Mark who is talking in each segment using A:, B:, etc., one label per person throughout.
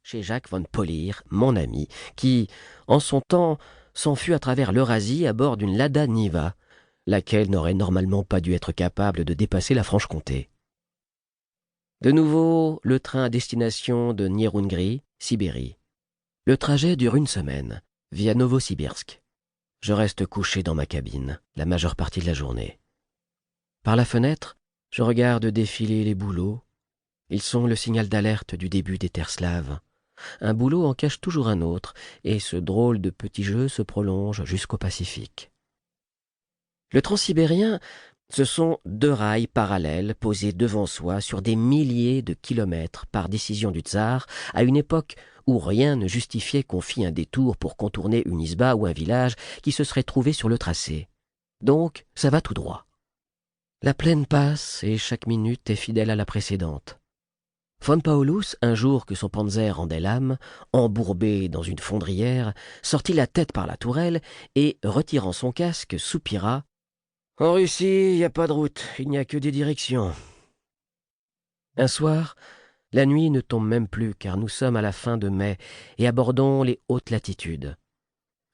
A: chez Jacques von Polir, mon ami, qui, en son temps, s'enfuit à travers l'Eurasie à bord d'une Lada Niva, laquelle n'aurait normalement pas dû être capable de dépasser la Franche-Comté. De nouveau, le train à destination de Nierungri, Sibérie. Le trajet dure une semaine, via Novosibirsk. Je reste couché dans ma cabine, la majeure partie de la journée. Par la fenêtre, je regarde défiler les bouleaux. Ils sont le signal d'alerte du début des terres slaves. Un boulot en cache toujours un autre, et ce drôle de petit jeu se prolonge jusqu'au Pacifique. Le transsibérien, ce sont deux rails parallèles posés devant soi sur des milliers de kilomètres par décision du tsar, à une époque où rien ne justifiait qu'on fît un détour pour contourner une isba ou un village qui se serait trouvé sur le tracé. Donc, ça va tout droit. La plaine passe et chaque minute est fidèle à la précédente. Von Paulus, un jour que son panzer rendait l'âme, embourbé dans une fondrière, sortit la tête par la tourelle et, retirant son casque, soupira. « En Russie, il n'y a pas de route, il n'y a que des directions. » Un soir, la nuit ne tombe même plus car nous sommes à la fin de mai et abordons les hautes latitudes.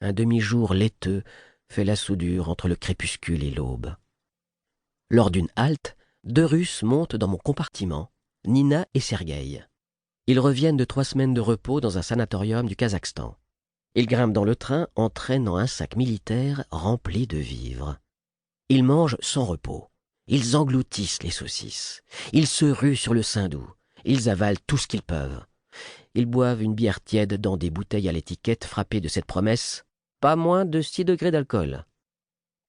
A: Un demi-jour laiteux fait la soudure entre le crépuscule et l'aube. Lors d'une halte, deux Russes montent dans mon compartiment, Nina et Sergueï. Ils reviennent de 3 semaines de repos dans un sanatorium du Kazakhstan. Ils grimpent dans le train en traînant un sac militaire rempli de vivres. Ils mangent sans repos. Ils engloutissent les saucisses. Ils se ruent sur le saindoux. Ils avalent tout ce qu'ils peuvent. Ils boivent une bière tiède dans des bouteilles à l'étiquette frappée de cette promesse « pas moins de 6 degrés d'alcool ».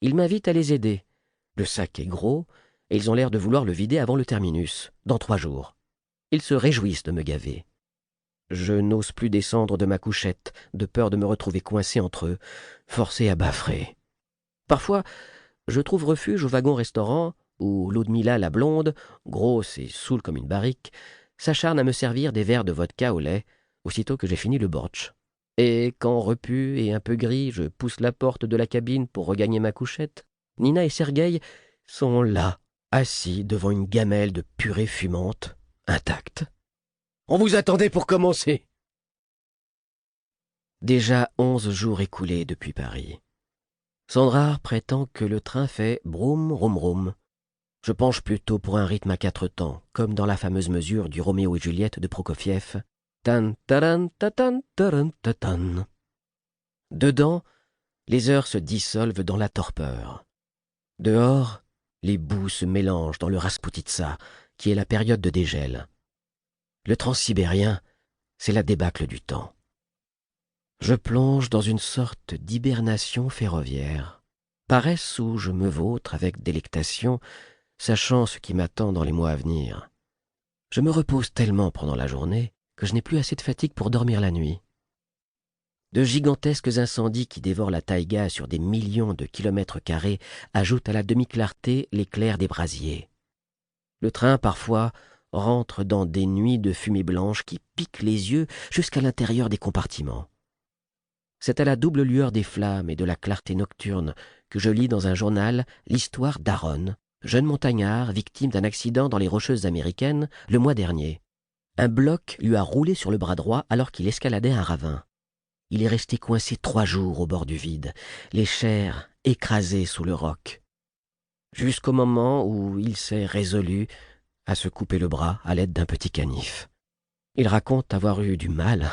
A: Ils m'invitent à les aider. Le sac est gros et ils ont l'air de vouloir le vider avant le terminus, dans 3 jours. Ils se réjouissent de me gaver. Je n'ose plus descendre de ma couchette, de peur de me retrouver coincé entre eux, forcé à bâfrer. Parfois, je trouve refuge au wagon-restaurant où Ludmila la blonde, grosse et saoule comme une barrique, s'acharne à me servir des verres de vodka au lait, aussitôt que j'ai fini le bortsch. Et quand, repu et un peu gris, je pousse la porte de la cabine pour regagner ma couchette, Nina et Sergueï sont là, assis devant une gamelle de purée fumante, intacte. « On vous attendait pour commencer !» Déjà 11 jours écoulés depuis Paris. Sandrard prétend que le train fait broum, roum, roum. Je penche plutôt pour un rythme à 4 temps, comme dans la fameuse mesure du Roméo et Juliette de Prokofiev. Tan, taran, tatan, taran, tatan. Dedans, les heures se dissolvent dans la torpeur. Dehors, les boues se mélangent dans le Rasputitsa, qui est la période de dégel. Le transsibérien, c'est la débâcle du temps. Je plonge dans une sorte d'hibernation ferroviaire, paresse où je me vautre avec délectation, sachant ce qui m'attend dans les mois à venir. Je me repose tellement pendant la journée que je n'ai plus assez de fatigue pour dormir la nuit. De gigantesques incendies qui dévorent la taïga sur des millions de kilomètres carrés ajoutent à la demi-clarté l'éclair des brasiers. Le train, parfois, rentre dans des nuits de fumée blanche qui piquent les yeux jusqu'à l'intérieur des compartiments. C'est à la double lueur des flammes et de la clarté nocturne que je lis dans un journal l'histoire d'Aaron, jeune montagnard victime d'un accident dans les Rocheuses américaines le mois dernier. Un bloc lui a roulé sur le bras droit alors qu'il escaladait un ravin. Il est resté coincé 3 jours au bord du vide, les chairs écrasées sous le roc, jusqu'au moment où il s'est résolu à se couper le bras à l'aide d'un petit canif. Il raconte avoir eu du mal.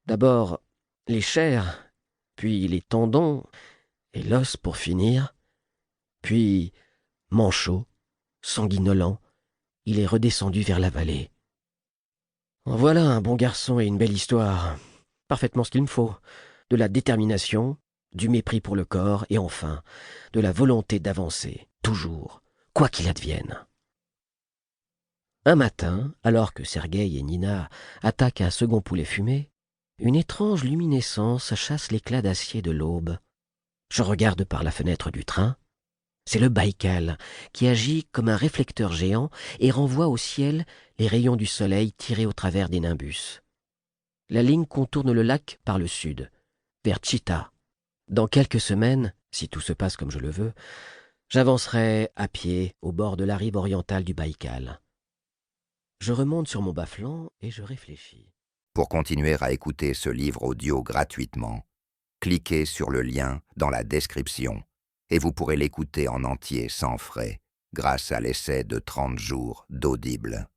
A: D'abord les chairs, puis les tendons et l'os pour finir, puis, manchot, sanguinolent, il est redescendu vers la vallée. En voilà un bon garçon et une belle histoire. Parfaitement ce qu'il me faut. De la détermination, du mépris pour le corps et enfin, de la volonté d'avancer, toujours, quoi qu'il advienne. Un matin, alors que Sergueï et Nina attaquent un second poulet fumé, une étrange luminescence chasse l'éclat d'acier de l'aube. Je regarde par la fenêtre du train. C'est le Baïkal qui agit comme un réflecteur géant et renvoie au ciel les rayons du soleil tirés au travers des nimbus. La ligne contourne le lac par le sud, vers Tchita. Dans quelques semaines, si tout se passe comme je le veux, j'avancerai à pied au bord de la rive orientale du Baïkal. Je remonte sur mon bas-flanc et je réfléchis.
B: Pour continuer à écouter ce livre audio gratuitement, cliquez sur le lien dans la description et vous pourrez l'écouter en entier sans frais grâce à l'essai de 30 jours d'Audible.